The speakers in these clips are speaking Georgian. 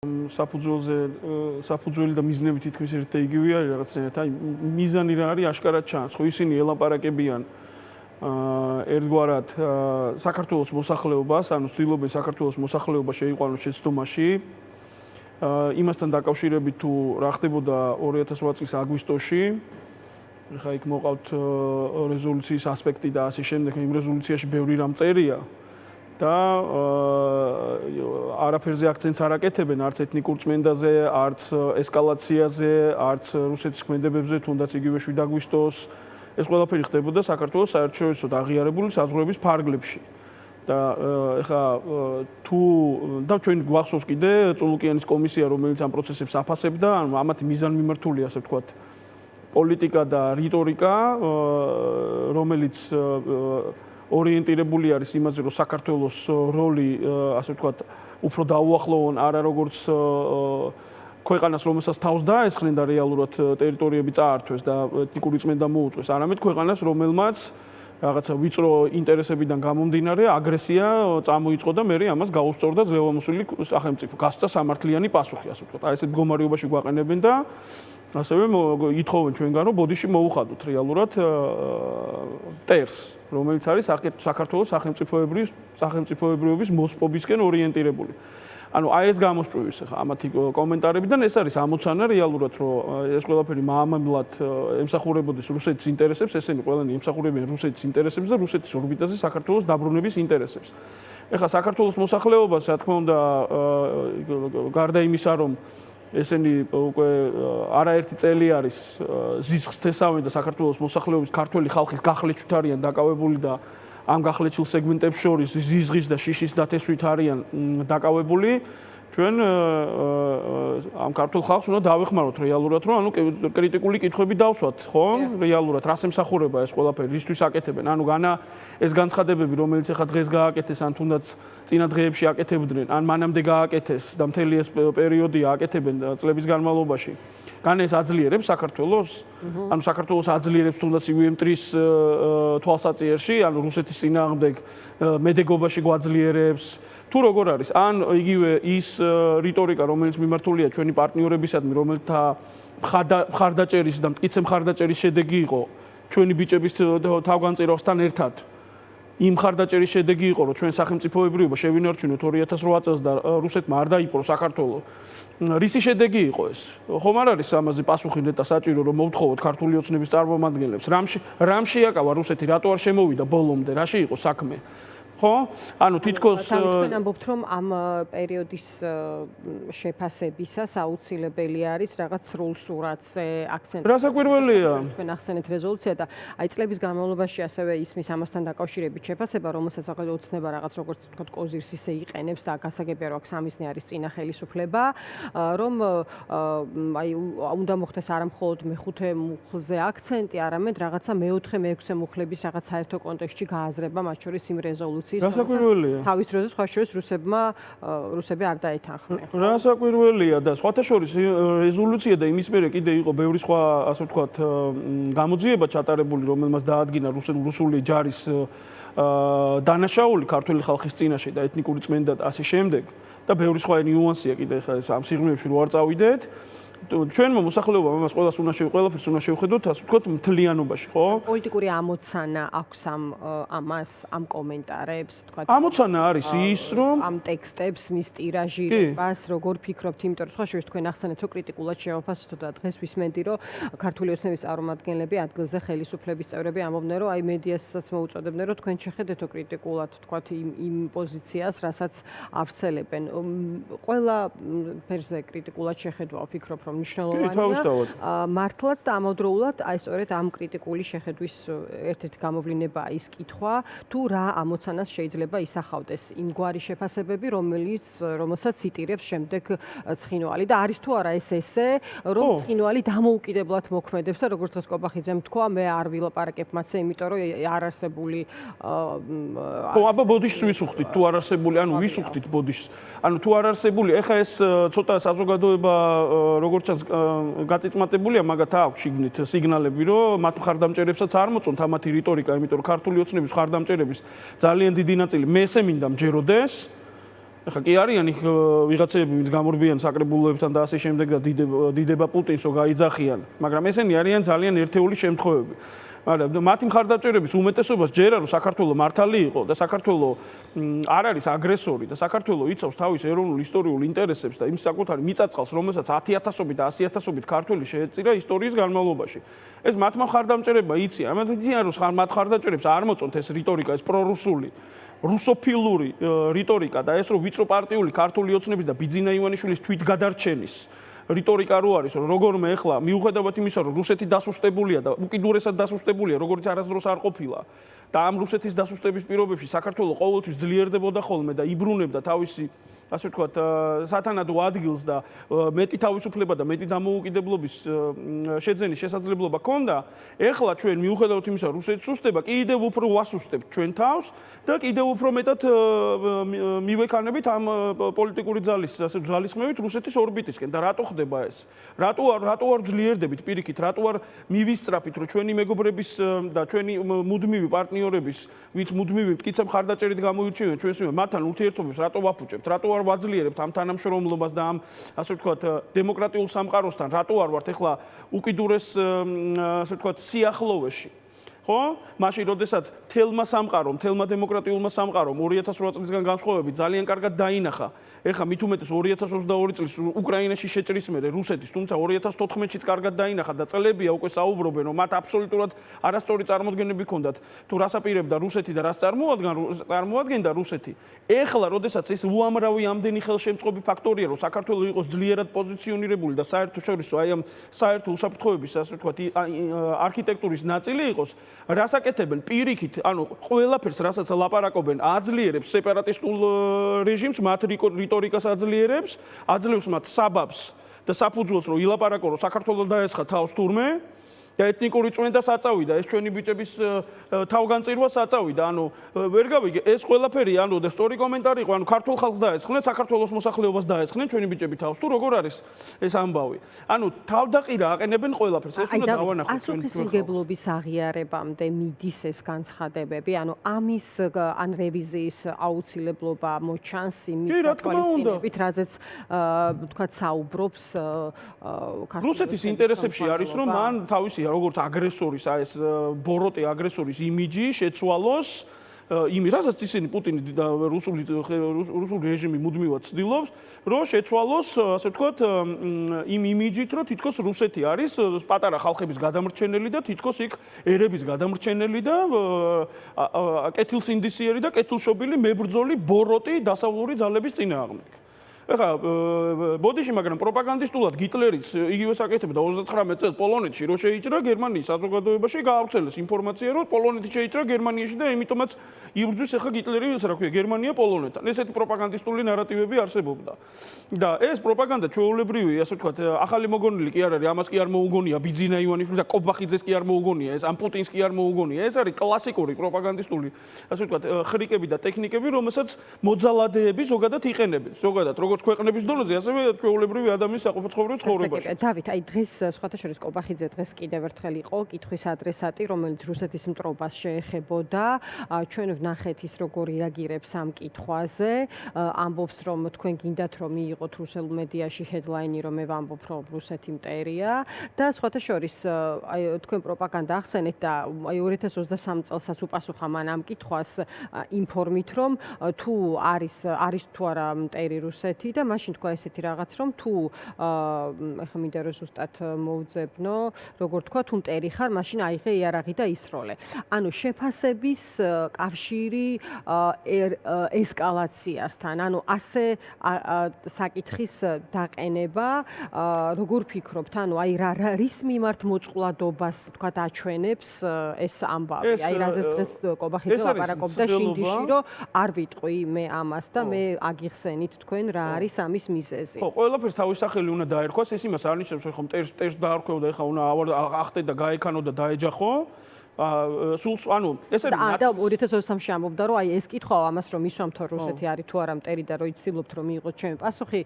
საფუძველი და მიზნები თითქმის ერთ და იგივე არის რაღაცნაირად. აი მიზანი რა არის აშკარად ჩანს, ხო ისინი ელაპარაკებიან ერთგვარად საქართველოს მოსახლეობას, ანუ ცდილობენ საქართველოს მოსახლეობა შეიყვანოს შეცდომაში. იმასთან დაკავშირებით თუ რა ხდებოდა 2008 წლის აგვისტოში, ხა იქ მოყავთ რეზოლუციის ასპექტი და ასე შემდეგ, იმ რეზოლუციაში ბევრი რამ წერია. და არაფერზე აქცენტს არ აკეთებენ არც ეთნიკურ წმენდაზე, არც ესკალაციაზე, არც რუსეთის ქმედებებზე, თუნდაც იგივე 7 აგვისტოს. ეს ყველაფერი ხდებოდა საქართველოს საერთაშორისო აღიარებული საზღვრების ფარგლებში. და ეხლა თუ და ჩვენ გვახსოვს კიდე წულუკიანის კომისია, რომელიც ამ პროცესებს აფასებდა, ანუ ამათი მიზანმიმართული, ასე ვთქვათ, პოლიტიკა და რიტორიკა, რომელიც ორიენტირებული არის იმაზე, რომ საქართველოს როლი, ასე ვთქვათ, უფრო დაუახლოვონ არა როგორც ქვეყანას, რომელსაც თავს დაესხნენ და რეალურად ტერიტორიები წაართვეს და ეთნიკური წმენდა მოუწვეს, არამედ ქვეყანას, რომელმაც რაღაცა ვიწრო ინტერესებიდან გამომდინარე აგრესია წამოიწყო და მე ამას გაუსწორდა ძლევამოსილი სახელმწიფო. გასცა სამართლიანი პასუხი, ასე ვთქვათ. აი ესეთ მდგომარეობაში გვაყენებენ და ასევე ითხოვენ ჩვენგან, რომ ბოდიში მოუხადოთ რეალურად ტერს, რომელიც არის საქართველოს სახელმწიფოებრიობის მოსპობისკენ ორიენტირებული. ანუ აი ეს გამოსწვივის ხა ამათი კომენტარებიდან ეს არის ამოცანა რეალურად, რომ ეს ყველაფერი მაამებლად ემსახურებოდეს რუსეთის ინტერესებს, ესენი ყველანი ემსახურებიან რუსეთის ინტერესებს და რუსეთის ორბიტაზე საქართველოს დაბრუნების ინტერესებს. ეხლა საქართველოს მოსახლეობას, რა თქმა უნდა, გარდა იმისა, რომ ესენი უკვე არაერთი წელი არის ზიზღს თესავენ და საქართველოს მოსახლეობის ქართველი ხალხის გახლეჩვით არიან დაკავებული და ამ გახლეჩილ სეგმენტებს შორის ზიზღის და შიშის დათესვით არიან დაკავებული. ჩვენ ამ ქართულ ხალხს უნდა დავეხმაროთ რეალურად, რომ ანუ კრიტიკული კითხვები დავსვათ, ხო? რეალურად რას ემსახურება ეს ყველაფერი, რისთვის აკეთებენ? ანუ განა ეს განცხადებები, რომელიც ახლა დღეს გააკეთეს, ან თუნდაც წინა დღეებში აკეთებდნენ, ან მანამდე გააკეთეს და მთელი ეს პერიოდი აკეთებენ წლების განმავლობაში. განა ეს აძლიერებს საქართველოს? ანუ საქართველოს აძლიერებს თუნდაც UM3-ის თვალსაწიერში, ანუ რუსეთის წინააღმდეგ მედეგობაში გვაძლიერებს. თუ როგორ არის? ან იგივე ის რიტორიკა, რომელიც მიმართულია ჩვენი პარტნიორებისადმი, რომელთა მხარდაჭერის და მტკიცე მხარდაჭერის შედეგი იყო ჩვენი ბიჭების თავგანწირავსთან ერთად. იმ მხარდაჭერის შედეგი იყო, რომ ჩვენ სახელმწიფოებრიობა შევინარჩუნოთ 2008 წელს და რუსეთმა არ დაიპყრო საქართველო. რისი შედეგი იყო ეს? ხომ არ არის ამაზე პასუხი ნეტა საჭირო, რომ მოვთხოვოთ ქართული ოცნების წარმომადგენლებს, რამ შეაკავა რუსეთი, რატო არ შემოვიდა ბოლომდე, რაში იყო საქმე? ხო? ანუ თითქოს თქვენ ამბობთ, რომ ამ პერიოდის შეფასებისას აუცილებელი არის რაღაც სრულ სურათზე აქცენტი. რა საკვირველია? თქვენ ახსენეთ რეზოლუცია და აი წლების განმავლობაში ასევე ისმის ამასთან დაკავშირებით შეფასება, რომელსაც ახლა ოცნება რაღაც როგორც თქვა კოზირს ისე იყენებს და გასაგებია რომ აქ სამიზნე არის წინა ხელისუფლება, რომ აი უნდა მოხდეს არა მხოლოდ მეხუთე მუხლზე აქცენტი, არამედ რაღაცა მეოთხე, მეექვსე მუხლების რაღაც საერთო კონტექსტში გააზრება, მათ შორის იმ რეზოლუციის თავის დროზე სხვა შორის რუსები არ დაეთანხმნენ. რა საკვირველია და სხვათა შორის რეზოლუცია და იმის მერე კიდე იყო ბევრი სხვა, ასე ვთქვათ, გამოძიება ჩატარებული, რომელმაც დაადგინა რუსული ჯარის დანაშაული ქართული ხალხის წინაშე და ეთნიკური წმენდა და ასე შემდეგ და ბევრი სხვა ნიუანსია კიდე ამ სიღრმეებში რო არ წავიდეთ. ჩვენმა მოსახლეობამ ამას ყველაფერს უნდა შევხედოთ, ასე ვთქვათ, მთლიანობაში, ხო? პოლიტიკური ამოცანა აქვს ამ კომენტარებს, თქვა. ამოცანა არის ის, რომ ამ ტექსტებს, მის ტირაჟირებას, როგორ ფიქრობთ, იმიტომ რომ სხვა შორის თქვენ ახსენეთ, რომ კრიტიკულად შევაფასოთ და დღეს ვისმენდი, რომ ქართული ოცნების წარმომადგენლები ადგილზე ხელისუფლების წევრები ამბობდნენ, რომ აი მედიასაც მოუწოდებდნენ, რომ თქვენ შეხედეთო კრიტიკულად, თქვათ, იმ პოზიციას, რასაც ავრცელებენ. ყველა ფერზე კრიტიკულად შეხედვა ვფიქრობ, რომ მნიშვნელოვანია. მართლაც და ამავდროულად აი სწორედ ამ კრიტიკული შეხედვის ერთ-ერთი გამოვლინებაა ის კითხვა, თუ რა ამოცანას შეიძლება ისახავდეს იმგვარი შეფასებები, რომელსაც იტირებს შემდეგ ცხინვალი და არის თუ არა ეს ესე, რომ ცხინვალი დამოუკიდებლად მოქმედებს და როგორც დღეს კობახიძემ თქვა, მე არ ვილაპარაკებ მათზე, იმიტომ რომ არ არსებული ხო, აბა ბოდიშს ვისუხდით, თუ არ არსებული, ანუ ვისუხდით ბოდიშს. ანუ თუ არ არსებული, ეხა ეს ცოტა საზოგადოება როგორც ჩანს გაწიწმატებულია, მაგათ აქვს შიგნით სიგნალები, რომ მათ მხარდამჭერებსაც არ მოწონთ ამათი რიტორიკა, იმიტომ რომ ქართული ოცნების მხარდამჭერების ძალიან დიდი ნაწილი მესემინდა მჯეროდეს ეხლა კი არიან იქ ვიღაცები, ვინც გამორბიან საკრებულოებთან და ასე შემდეგ და დიდება პუტინსო გაიძახიან, მაგრამ ესენი არიან ძალიან ერთეული შემთხვევები. მაგრამ მათი მხარდაჭერების უმეტესობას ჯერა რომ საქართველოს მართალი იყო და საქართველოს არ არის აგრესორი და საქართველოს იცავს თავის ეროვნულ ისტორიულ ინტერესებს და იმ საკუთარი მიწაწყალს, რომელსაც 10,000-ობით და 100,000-ობით ქართველი შეეწირა ისტორიის განმავლობაში. ეს მათმა მხარდამჭერებმა იციან, ამათ იციან რომ მათ მხარდაჭერებს არ მოწონთ ეს რიტორიკა, ეს პრორუსული რუსოფილური რიტორიკა და ეს რომ ვიწრო პარტიული ქართული ოცნების და ბიძინა ივანიშვილის თვითგადარჩენის რიტორიკა რო არის, რომ როგორმე ახლა მიუხედავად იმისა, რომ რუსეთი დასუსტებულია და უკიდურესად დასუსტებულია, როგორც არასდროს არ ყოფილა და ამ რუსეთის დასუსტების პირობებში საქართველოს ყოველთვის ძლიერდებოდა ხოლმე და იბრუნებდა თავისი ასე ვთქვათ, სათანადო ადგილს და მეტი თავისუფლება და მეტი დამოუკიდებლობის შეძენის შესაძლებლობა ჰქონდა, ეხლა ჩვენ მიუხედავად იმისა, რომ რუსეთი სუსტდება, კიდევ უფრო ვასუსტებთ ჩვენ თავს და კიდევ უფრო მეტად მივექანებით ამ პოლიტიკური ძალისხმევით რუსეთის ორბიტისკენ. და რატო ხდება ეს? რატო არ ძლიერდებით პირიქით, რატო არ მივისწრაფით, რომ ჩვენი მეგობრების და ჩვენი მუდმივი პარტნიორების, ვინც მუდმივი მტკიცე მხარდაჭერით გამოირჩევიან ჩვენს მიმართ, მათთან ურთიერთობებს რატო ვაფუჭებთ? რატო არ ვაძლიერებთ ამ თანამშრომლობას და ამ ასე ვთქვათ დემოკრატიულ სამყაროსთან, რატო არ ვართ ახლა უკიდურეს ასე ვთქვათ სიახლოვეში? ხო? მაშინ როდესაც თელმა სამყარომ, თელმა დემოკრატიულმა სამყარომ 2008 წლისგან განსხვავებით ძალიან კარგად დაინახა. ეხლა მით უმეტეს 2022 წლის უკრაინაში შეჭრის მერე რუსეთის, თუმცა 2014-შიც კარგად დაინახა და წლებია უკვე საუბრობენ, რომ მათ აბსოლუტურად არასწორი წარმოდგენები ჰქონდათ თუ რას აპირებდა რუსეთი და რას წარმოადგენდა რუსეთი. ეხლა როდესაც ეს უამრავი ამდენი ხელშემწყობი ფაქტორია, რომ საქართველოს იყოს ძლიერად პოზიციონირებული და საერთაშორისო აი ამ საერთო უსაფრთხოების ასე ვთქვათ არქიტექტურის ნაწილი იყოს, რას აკეთებენ პირიქით, ანუ ყველაფერს, რასაც ლაპარაკობენ, აძლიერებს სეპარატისტულ რეჟიმს, მათ რიტორიკას აძლევს მათ საბაბს და საფუძველს, რომ ილაპარაკო, რომ საქართველოს დაესხა თავს თურმე და ეთნიკური წვენდა საწავიდა, ეს ჩვენი ბიჭების თავგანწირვა საწავიდა, ანუ ვერ გავიგე, ეს ყველაფერი, ანუ და სწორი კომენტარი იყო, ანუ ქართულ ხალხს დაესხნენ, საქართველოს მოსახლეობას დაესხნენ ჩვენი ბიჭები თავს, თუ როგორ არის ეს ამბავი. ანუ თავდაყირა აყენებენ ყველაფერს, ეს უნდა დავანახოთ ჩვენ. პასუხისმგებლობის აღიარებამდე მიდის ეს განცხადებები, ანუ ამის ან რევიზიის აუცილებლობა მოჩანს იმის თვალისწინებით, რაზეც ვთქვათ საუბრობს ქართული რუსეთის ინტერესებში არის, რომ მან თავისი როგორც აგრესორის, ეს ბოროტე აგრესორის იმიჯი შეცვალოს, რასაც ისინი პუტინი და რუსული რეჟიმი მუდმივად ცდილობს, რომ შეცვალოს, ასე ვთქვათ, იმ იმიჯით, რომ თითქოს რუსეთი არის პატარა ხალხების გადამრჩენელი და თითქოს იქ ერების გადამრჩენელი და კეთილსინდისიერი და კეთილშობილი მებრძოლი ბოროტი დასავლური ძალების წინააღმდეგ. ეხლა ბოდიში, მაგრამ პროპაგანდისტულად გიტლერიც იგივეს აკეთებდა 39 წელს პოლონეთში, რომ შეიჭრა გერმანიის საზოგადოებაში, გაავრცელეს ინფორმაცია, რომ პოლონეთი შეიჭრა გერმანიაში და ამიტომაც იბრძვის ახლა გიტლერი, რა ქვია, გერმანია პოლონეთთან. ესეთი პროპაგანდისტული ნარატივები არსებობდა. და ეს პროპაგანდა ჩვეულებრივი, ასე ვთქვათ, ახალი მოგონილი კი არ არის, ამას კი არ მოუგონია ბიძინა ივანიშვილს და კობახიძეს კი არ მოუგონია, ეს ამ პუტინს კი არ მოუგონია. ეს არის კლასიკური პროპაგანდისტული, ასე ვთქვათ, ხრიკები და ტექნიკები, რომელსაც მოძალადეები ზოგადად იყენებენ. ზოგადად, როგორც ქვეყნების დონეზე, ასევე ჩვეულებრივი ადამიანის საყოფაცხოვრებო ცხოვრებაში. დავით, აი დღეს სხვათა შორის კობახიძე დღეს კიდევ ერთხელ იყო კითხვის ადრესატი, რომელიც რუსეთის მტრობას შეეხებოდა. ჩვენ ვნახეთ ის როგორ რეაგირებს ამ კითხვაზე. ამბობს, რომ თქვენ გინდათ რომ მიიღოთ რუსულ მედიაში ჰედლაინი, რომ მე ვამბობ, რომ რუსეთი მტერია და სხვათა შორის აი თქვენ პროპაგანდა ახსენეთ და აი 2023 წელსაც უპასუხა მან ამ კითხვას ინფორმით, რომ თუ არის თუ არა მტერი რუსეთი და მაშინ თქვა ესეთი რაღაც, რომ თუ ეხლა მინდა რომ ზუსტად მოვძებნო, როგორ თქვა, თუ მტერი ხარ, მაშინ აიღე იარაღი და ისროლე. ანუ შეფასების კავშირი ესკალაციასთან, ანუ ასე საკითხის დაყენება, როგორ ფიქრობთ, ანუ აი რის მიმართ მოწყვლადობას თქვა აჩვენებს ეს ამბავი, აი რაზეც დღეს კობახიძე ლაპარაკობდა შინდიში, რომ არ ვიტყვი მე ამას და მე აგიხსენით თქვენ რა არის ამის მიზეზი. ხო, ყველაფერს თავის სახელი უნდა დაერქვას, ეს იმას არ ნიშნავს, რომ მტერს დაარქვევ და ეხლა უნდა ახტე და გაეკანო და დაეჯახო. სულს, ანუ ეს არის და 2023-ში ამბობდა, რომ აი ეს კითხვა ამას რომ ისვამთ რუსეთი არის თუ არა მტერი და რომ იცდილობთ რომ მიიღოთ ჩემი პასუხი,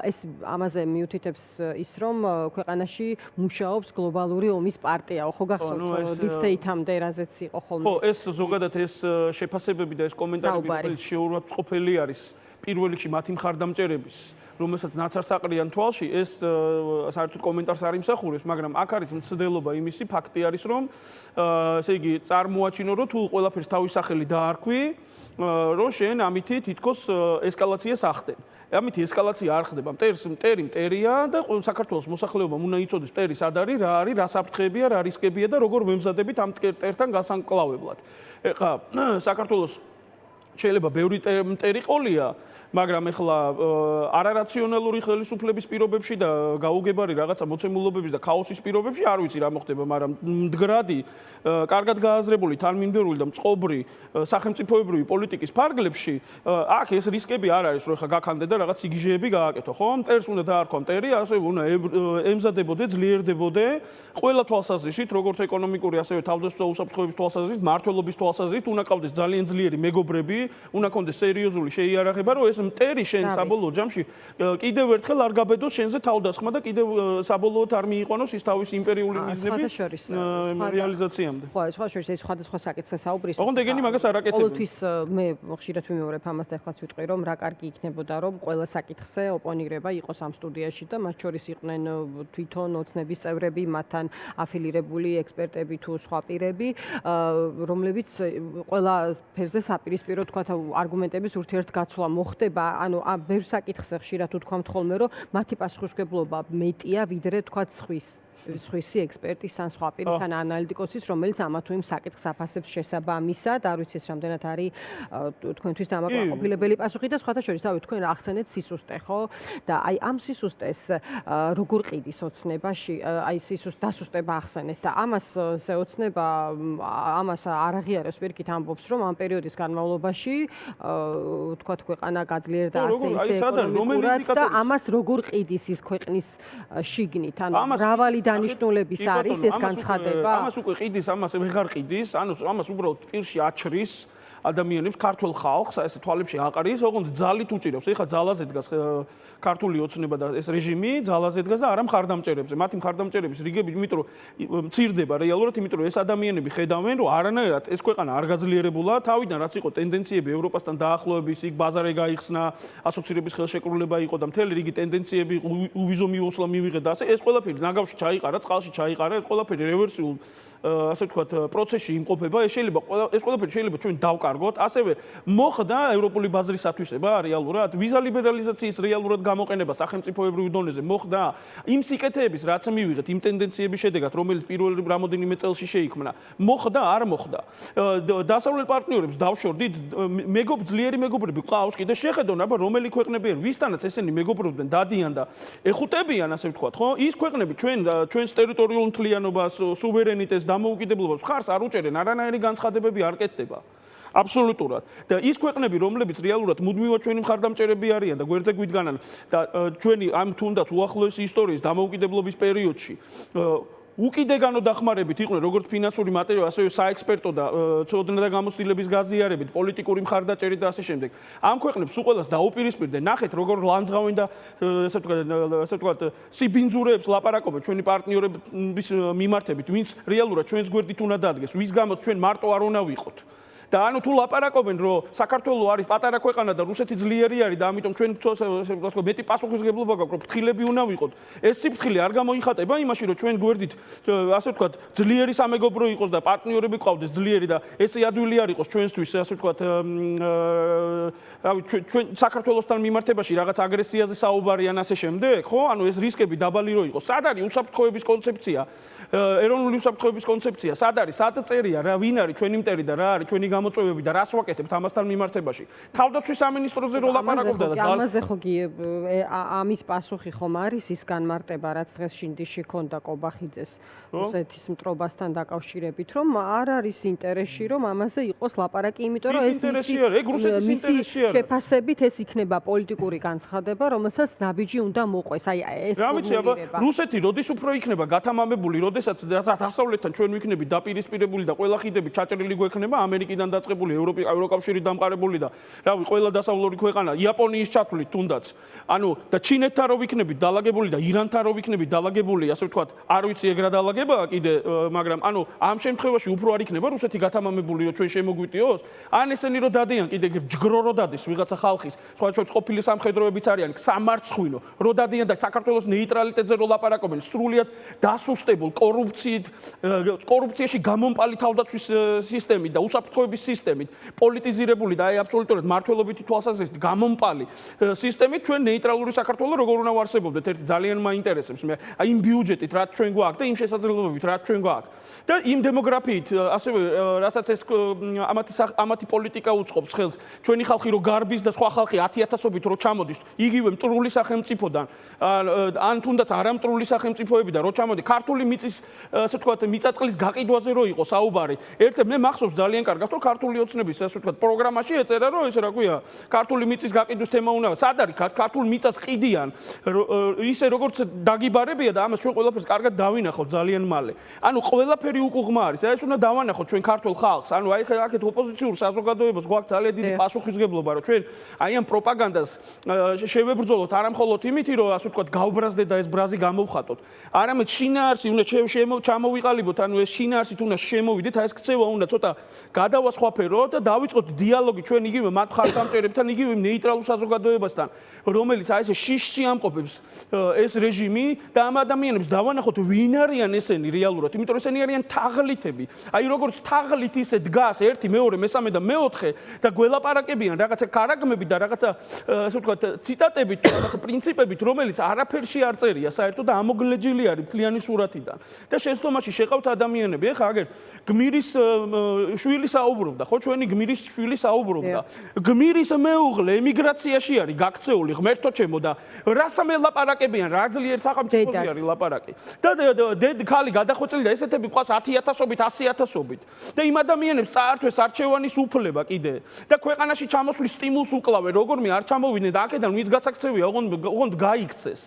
ეს ამაზე მიუთითებს ის რომ ქვეყანაში მუშაობს გლობალური ომის პარტია, ხო გახსოვთ Deep State-ამდე რაზეც იყო ხოლმე. ხო, ეს ზოგადად ეს შეფასებები და ეს კომენტარები შეურაცხმყოფელი არის პირველ რიგში მათი მხარდამჭერების, რომელსაც ნაცარსაყრიან თვალში ეს საერთოდ კომენტარს არ იმსახურებს, მაგრამ აქ არის მცდელობა იმისი, ფაქტი არის, რომ ესე იგი წარმოაჩინო, რომ თუ ყველაფერს თავის სახელი დაარქვი, რომ შენ ამითი თითქოს ესკალაციას ახდენ. ამითი ესკალაცია არ ხდება. მტერი მტერია და საქართველოს მოსახლეობამ უნდა იცოდეს მტერი სად არის, რა არის, რა საფრთხეებია, რა რისკებია და როგორ მემზადებით ამ მტერთან გასანკლავებლად. ეხლა საქართველოს შეიძლება ბევრი მტერი ყოლია, მაგრამ ეხლა არარაციონალური ხელისუფლების პირობებში და გაუგებარი რაღაცა მოცემულობების და ქაოსის პირობებში არ ვიცი რა მოხდება, მაგრამ მდგრადი, კარგად გააზრებული, თანმიმდევრული და მწყობრი სახელმწიფოებრივი პოლიტიკის ფარგლებში აქ ეს რისკები არ არის, რომ ეხლა გაქანდე და რაღაც სიგიჟეები გააკეთო, ხო? მტერს უნდა დაარქვა მტერი, ასე უნდა ემზადებოდე, ძლიერდებოდე ყველა თვალსაზრისით, როგორც ეკონომიკური, ასევე თავდაცვითი უსაფრთხოების თვალსაზრისით, მმართველობის თვალსაზრისით, უნდა ყავდეს ძალიან ძლიერი მეგობრები, უნდა კონდეს სერიოზული შეიარაღება, რომ ეს მტერი შენ საბოლოო ჯამში კიდევ ერთხელ არ გაბედოს შენზე თავდასხმა და კიდევ საბოლოოდ არ მიიყვანოს ის თავის იმპერიული მიზნების რეალიზაციამდე. ხო, სხვაშორის ეს სხვადასხვა საკითხზე საუბრის. ოღონდ ეგენი მაგას არ აკეთებენ. ყოველთვის მე ხშირად ვიმეორებ ამას და ახლაც ვიტყვი, რომ რა კარგი იქნებოდა, რომ ყველა საკითხზე ოპონირება იყოს ამ სტუდიაში და მათ შორის იყვნენ თვითონ ოცნების წევრები, მათთან აფილირებული ექსპერტები თუ სხვა პირები, რომლებიც ყველა ფერზე საპირისპირო თქვა არგუმენტების ურთიერთგაცვლა მოხდება. ანუ ამ ბევრ საკითხზე ხშირად ვთქვამთ ხოლმე, რომ მათი პასუხისმგებლობა მეტია, ვიდრე თქვა სხვისი ექსპერტის ან სხვა პირის ან ანალიტიკოსის, რომელიც ამა თუ იმ საკითხს აფასებს შესაბამისად, არ ვიცი ეს რამდენად არის თქვენთვის დამაკმაყოფილებელი პასუხი და სხვათა შორის დავით თქვენ ახსენეთ სისუსტე, ხო? და აი ამ სისუსტეს როგორ ყიდის ოცნებაში, აი დასუსტება ახსენეთ და ამას ოცნება ამას არ აღიარებს პირიქით ამბობს, რომ ამ პერიოდის განმავლობაში თქვა ქვეყანა გაძლიერდა ასე ეკონომიკურად და ამას როგორ ყიდის ის ქვეყნის შიგნით, ანუ მრავალი დანიშნულების არის ეს განცხადება. ამას უკვე ყიდის, ამას ვეღარ ყიდის, ანუ ამას უბრალოდ პირში აჩრის ადამიანებს, ქართულ ხალხს, ესე თვალებში აყრის, ოღონდ ძალით უჭირავს. ეხლა ძალაზე დგას ქართული ოცნება და ეს რეჟიმი ძალაზე დგას და არა მხარდამჭერებზე. მათი მხარდამჭერების რიგები, იმიტომ რომ მცირდება რეალურად, იმიტომ რომ ეს ადამიანები ხედავენ, რომ არანაირად ეს ქვეყანა არ გაძლიერებულა, თავიდან რაც იყო ტენდენციები ევროპასთან დაახლოების, იქ ბაზარი გაიხსნა, ასოცირების ხელშეკრულება იყო და მთელი რიგი ტენდენციები უვიზო მიუსვლა მივიღე და ასე ეს ყველაფერი ნაგავში ჩაიყარა, წყალში ჩაიყარა, ეს ყველაფერი რევერსიულ ასე ვთქვათ, პროცესში იმყოფება, ეს ყველაფერი შეიძლება ჩვენ დავკარგოთ. ასევე მოხდა ევროპული ბაზრისათვისება რეალურად, ვიზა ლიბერალიზაციის რეალურად გამოყენება სახელმწიფოებრივ დონეზე მოხდა. იმ სიკეთეების, რაც მივიღეთ, იმ ტენდენციების შედეგად, რომელიც პირველ რამოდენიმე წელში შეიქმნა, მოხდა, არ მოხდა. დასავლელ პარტნიორებს დავშორდით, ძლიერი მეგობრები ყავს კიდე შეხედონ, აბა რომელი ქვეყნები են, ვისთანაც ესენი მეგობრობდნენ, დადიან და ეხუტებიან, ასე ვთქვათ, ხო? ის ქვეყნები ჩვენს ტერიტორიულ მთლიანობას, სუვერენიტეტს დამოუკიდებლობას ხარს არ უჭერენ, არანაირი განცხადებები არ კეთდება. აბსოლუტურად. და ის ქვეყნები, რომლებიც რეალურად მუდმივად ჩვენი მხარდამჭერები არიან და გვერდზე გვიდგანან და ჩვენი ამ თუნდაც უახლოესი ისტორიის დამოუკიდებლობის პერიოდში უკიდეგანო დახმარებით იყვნენ როგორც ფინანსური მატერიალი, ასევე საექსპერტო და ცოდნა და გამოცდილების გაზიარებით, პოლიტიკური მხარდაჭერით და ასე შემდეგ. ამ ქვეყნებს უყველას დაუპირისპირდნენ, ნახეთ როგორ ლანძღავენ და ასე ვთქვათ, სიბინძურეებს ლაპარაკობენ ჩვენი პარტნიორების მიმართებით, ვინც რეალურად ჩვენს გვერდით უნდა დადგეს, ვის გამოც ჩვენ მარტო არ უნდა ვიყოთ. და ანუ თუ ლაპარაკობენ, რომ საქართველო არის პატარა ქვეყანა და რუსეთი ძლიერი არის და ამიტომ ჩვენ მეტი პასუხისმგებლობა გაქვს, რომ ფრთხილები უნდა ვიყოთ. ეს სიფრთხილე არ გამოიხატება იმაში, რომ ჩვენ გვერდით, ასე ვთქვათ, ძლიერი სამეგობრო იყოს და პარტნიორები ყავდეს ძლიერი და ეს ადვილი არ იყოს ჩვენთვის, ასე ვთქვათ, რავი, ჩვენ საქართველოსთან მიმართებაში რაღაც აგრესიაზე საუბარი ან ასე შემდეგ, ხო? ანუ ეს რისკები დაბალი რო იყოს. სად არის უსაფრთხოების კონცეფცია? ეროვნული უსაფრთხოების კონცეფცია, სად არის, სად წერია, რა ვინ არის ჩვენი მტერი და რა არის ჩვენი გამოწვევები და რას ვაკეთებთ ამასთან მიმართებაში. თავდაცვის სამინისტროზე რო ლაპარაკობდა და ამაზე ხო ამის პასუხი ხომ არის ის განმარტება, რაც დღეს შინდიში ქონდა კობახიძეს რუსეთის მტრობასთან დაკავშირებით, რომ არ არის ინტერესში, რომ ამაზე იყოს ლაპარაკი, იმიტომ რომ ეს შეფასებით ეს იქნება პოლიტიკური განცხადება, რომელსაც ნაბიჯი უნდა მოყვეს. აი ეს რა ვიცი, აბა რუსეთი როდის უფრო იქნება გათამამებული, როდესაც დასავლეთთან ჩვენ ვიქნებით დაპირისპირებული და ყველა ხიდები ჩაჭრილი გვექნება ამერიკიდან და დაწყებული, ევროკავშირით დამყარებული და რავი, ყველა დასავლური ქვეყანა, იაპონიის ჩათვლით თუნდაც. ანუ და ჩინეთთან რო ვიქნებით დალაგებული და ირანთან რო ვიქნებით დალაგებული, ასე ვთქვათ, არ ვიცი ეგ რა დალაგებაა კიდე, მაგრამ ანუ ამ შემთხვევაში უფრო არ იქნება რუსეთი გათამამებული, რომ ჩვენ შემოგვიტიოს. ან ესენი რო დადიან კიდე ჯგრო რო დადეს ვიღაცა ხალხის, სხვა ყოფილი სამხედროებიც არიან, სამარცხვინო, რო დადიან და საქართველოს ნეიტრალიტეტზე რო ლაპარაკობენ, სრულიად დასუსტებულ კორუფციაში გამომპალი თავდაცვის სისტემით და უსაფრთხოების სისტემით, პოლიტიზირებული და აი აბსოლუტურად მართლობითი თვალსაზრისით გამომპალი სისტემით ჩვენ ნეიტრალური საქართველო როგორ უნდა ვარსებობდეთ? ერთი ძალიან მაინტერესებს მე აი იმ ბიუჯეტით რაც ჩვენ გვაქვს და იმ შესაძლებლობებით რაც ჩვენ გვაქვს და იმ დემოგრაფიით ასევე რასაც ეს ამათი პოლიტიკა უწყობს ხელს ჩვენი ხალხი რო გარბის და სხვა ხალხი 10,000-ობით რო ჩამოდის იგივე მტრული სახელმწიფოდან ან თუნდაც არამტრული სახელმწიფოებიდან რო ჩამოდი ქართული მიწის ასე ვთქვათ მიწაწყლის გაყიდვაზე რო იყო საუბარი ერთ-ერთ მე მახსოვს ძალიან კარგად რომ ქართული ოცნების ასე ვთქვათ პროგრამაში ეწერა რომ ეს რა ქვია ქართული მიწის გაყიდვის თემა უნდა სად არის ქართული მიწას ყიდიან ისე როგორც დაგიბარებია და ამას ჩვენ ყველაფერს კარგად დავინახოთ ძალიან მალე ანუ ყველაფერი უკუღმა არის ეს უნდა დავანახოთ ჩვენ ქართულ ხალხს ანუ აი აქეთ ოპოზიციურ საზოგადოებას გვაქვს ძალიან დიდი პასუხისმგებლობა რომ ჩვენ აი ამ პროპაგანდას შევებრძოლოთ არა მხოლოდ იმითი რომ ასე ვთქვათ გავბრაზდეთ და ეს ბრაზი გამოვხატოთ არამედ შინაარსი უნდა ჩამოვიყალიბოთ ანუ ეს შინაარსით უნდა შემოვიდეთ აი ეს ქცევა უნდა ცოტა გადავასხვაფეროთ და დავიწყოთ დიალოგი ჩვენ იგივე მათ ხალხამჭერებთან იგივე ნეიტრალურ საზოგადოებასთან რომელიც აი ესე შიშში ამყოფებს ეს რეჟიმი და ამ ადამიანებს დავანახოთ ვინ არიან ესენი რეალურად იმიტომ რომ ესენი არიან თაღლითები აი როგორც თაღლით ისე დგას ერთი მეორე მესამე და მეოთხე და გველაპარაკებიან რაღაცა კარაგმები და რაღაცა ასე ვთქვათ ციტატებით თუ რაღაცა პრინციპებით რომელიც არაფერში არ წერია საერთოდ და ამოგლეჯილი არის მთლიანი სურათიდან და შეცდომაში შეყავთ ადამიანები ეხა აგერ გმირის შვილი საუბრობდა ხო ჩვენი გმირის შვილი საუბრობდა გმირის მეუღლე ემიგრაციაში არის გაქცეული ღმერთო ჩემო და რას მელაპარაკებიან რა ძლიერ სახელმწიფოზე არის ლაპარაკი და ქალი გადახვეწილი და ესეთები ყავს 10,000-ობით 100,000-ობით და იმ ადამიანებს წაართვეს არჩევანის უფლება კიდე და ქვეყანაში ჩამოსვლის სტიმულს უკლავენ როგორმე არ ჩამოვიდნენ და აქედან ვინც გასაქცევია ოღონდ გაიქცეს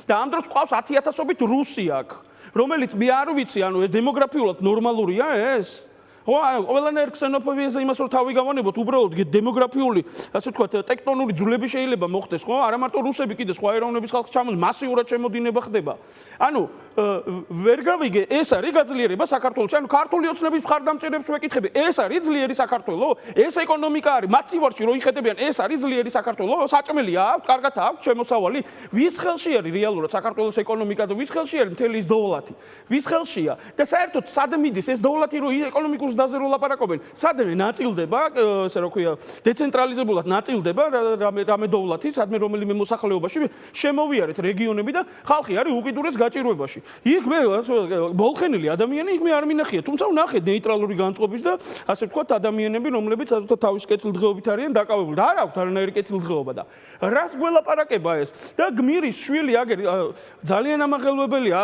და ამ დროს ყავს 10,000-ობით რუსი აქ რომელიც მე არ ვიცი ანუ ეს დემოგრაფიულად ნორმალურია ეს ხო ყველანაირ ქსენოფობიაზე იმას რომ თავი გავანებოთ უბრალოდ დემოგრაფიული ასე ვთქვათ ტექტონური ძვლები შეიძლება მოხდეს ხო არა მარტო რუსები კიდე სხვა ეროვნების ხალხი ჩამოდი მასიურად შემოდინება ხდება ანუ ვერ გავიგე ეს არის გაძლიერება საქართველოში ანუ ქართული ოცნების მხარდამჭერებს ვეკითხები ეს არის ძლიერი საქართველო ეს ეკონომიკა არის მაცივარში რო იხედებიან ეს არის ძლიერი საქართველო საჭმელია აქვს კარგად აქვს შემოსავალი ვის ხელში არის რეალურად საქართველოს ეკონომიკა და ვის ხელში არის მთელი ის დოვლათი ვის ხელშია და საერთოდ სად მიდის ეს დოვლათი რო ეკონომიკურ დაზე რო ლაპარაკობენ სადმე ნაწილდება ესე რა ქვია დეცენტრალიზებულად ნაწილდება რამე დოვლათი სადმე რომელიმე მოსახლეობაში შემოვიარეთ რეგიონები და ხალხი არის უკიდურეს გაჭირვებაში იქ მე ბოლხენილი ადამიანი იქ მე არ მინახია თუმცა ვნახე ნეიტრალური განწყობის და ასე ვთქვათ ადამიანები რომლებიც ასე ვთქვათ თავის კეთილდღეობით არიან დაკავებული და არ აქვთ არანაირი კეთილდღეობა და რას გველაპარაკება ეს და გმირის შვილი აგერ ძალიან ამაღელვებელია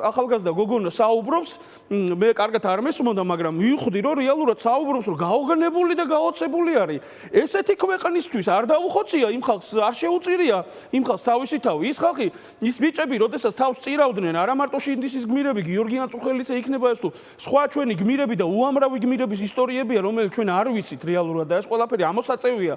ახალგაზრდა გოგონა საუბრობს მე კარგად არ მესმოდა მაგრამ მივხვდი რომ რეალურად საუბრობს რომ გაოგნებული და გაოცებული არის ესეთი ქვეყნისთვის არ დაუხოცია იმ ხალხს არ შეუწირია იმ ხალხს თავისი თავი ის ხალხი ის ბიჭები როდესაც თავს წირავდნენ არა მარტო შინდისის გმირები გიორგი ანწუხელიძე იქნება ეს თუ სხვა ჩვენი გმირები და უამრავი გმირების ისტორიებია რომელიც ჩვენ არ ვიცით რეალურად და ეს ყველაფერი ამოსაწევია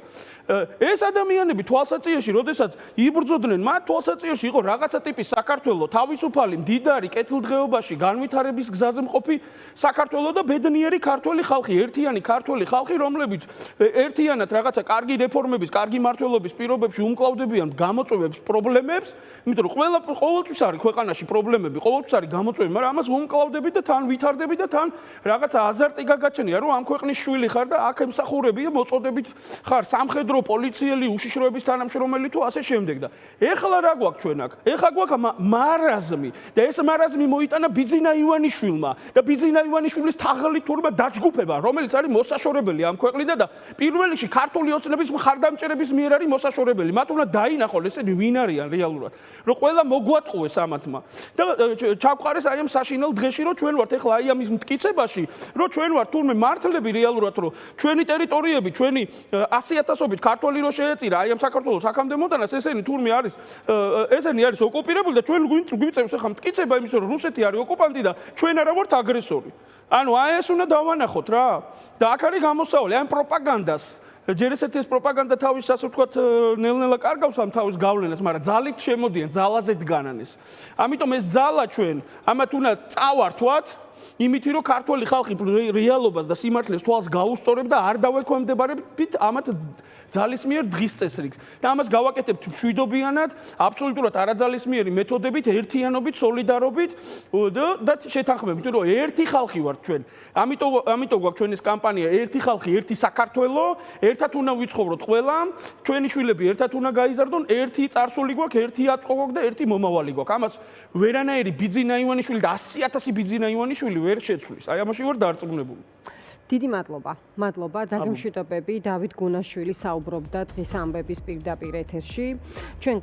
ეს ადამიანები თვალსაჩინოში როდესაც იბრძოდნენ მათ თვალსაჩინოში იყო რაღაცა ტიპის საქართველო თავისუფალი მდიდარი კეთილდღეობაში განვითარების გზაზე მყოფი საქართველო და ბედნიერი ქართველი ხალხი, ერთიანი ქართველი ხალხი, რომლებიც ერთიანად რაღაცა კარგი რეფორმების, კარგი მმართველობის პირობებში უმკლავდებიან გამოწვევებს, პრობლემებს, იმიტომ რომ ყოველთვის არის ქვეყანაში პრობლემები, ყოველთვის არის გამოწვევები, მაგრამ ამას უმკლავდებით და თან ვითარდებით და თან რაღაცა აზარტი გაგაჩენია, რომ ამ ქვეყნის შვილი ხარ და აქ ემსახურებია მოწოდებით ხარ სამხედრო, პოლიციელი, უშიშროების თანამშრომელი თუ ასე შემდეგ და ეხლა რა გვაქვს ჩვენ აქ? ეხლა გვაქვს მარაზმი და ეს მარაზმი მოიტანა ბიძინა ივანიშვილმა და ბიძინა ივანიშვილის თაღლით თურმე დაჯგუფება, რომელიც არის მოსაშორებელი ამ ქვეყნიდან და პირველ რიგში ქართული ოცნების მხარდამჭერების მიერ არის მოსაშორებელი. მათ უნდა დაინახონ ესენი ვინ არიან რეალურად. რომ ყველა მოგვატყუეს ამათმა. და ჩავყარეს აი ამ საშინელ დღეში, რომ ჩვენ ვართ ეხლა აი ამის მტკიცებაში, რომ ჩვენ ვართ თურმე მართლები რეალურად, რომ ჩვენი ტერიტორიები, ჩვენი 100,000-ობით ქართველი რო შეეწირა აი ამ საქართველოს აქამდე მოდანას, ესენი თურმე არის ესენი არის ოკუპირებული და ჩვენ გვიწევს ახლა მტკიცება იმის, რომ რუსეთი არის ოკუპანტი და ჩვენ არა ვართ აგრესორი. ანუ აი ეს უნდა დავანახოთ რა და აქ არის გამოსავალი აი პროპაგანდას ჯერ ესეთი ეს პროპაგანდა თავის ასე ვთქვათ ნელ-ნელა კარგავს ამ თავის გავლენას, მაგრამ ძალით შემოდიან, ძალაზე დგანან ეს. ამიტომ ეს ძალა ჩვენ ამათ უნდა წავართვათ, იმით რომ ქართველი ხალხი რეალობას და სიმართლეს თვალს გაუსწორებ და არ დავექვემდებარებით ამათ ძალის მიერ დღის წესრიგს. და ამას გავაკეთებთ მშვიდობიანად, აბსოლუტურად არაძალისმიერი მეთოდებით, ერთიანობით, სოლიდარობით და შეთანხმებით, რომ ერთი ხალხი ვართ ჩვენ. ამიტომ გვაქვს ჩვენ ეს კამპანია ერთი ხალხი, ერთი საქართველო, ერთად უნდა ვიცხოვროთ ყველამ, ჩვენი შვილები ერთად უნდა გაიზარდონ, ერთი წარსული გვაქვს, ერთი აწყო გვაქვს და ერთი მომავალი გვაქვს. ამას ვერანაირი ბიძინა ივანიშვილი და 100,000 ბიძინა ივანიშვილი ვერ შეცვლის. აი ამაში ვარ დარწმუნებული. დიდი მადლობა. მადლობა დაგემშვიდობები. დავით გუნაშვილი საუბრობდა დღის ამბების პირდაპირ ეთერში. ჩვენ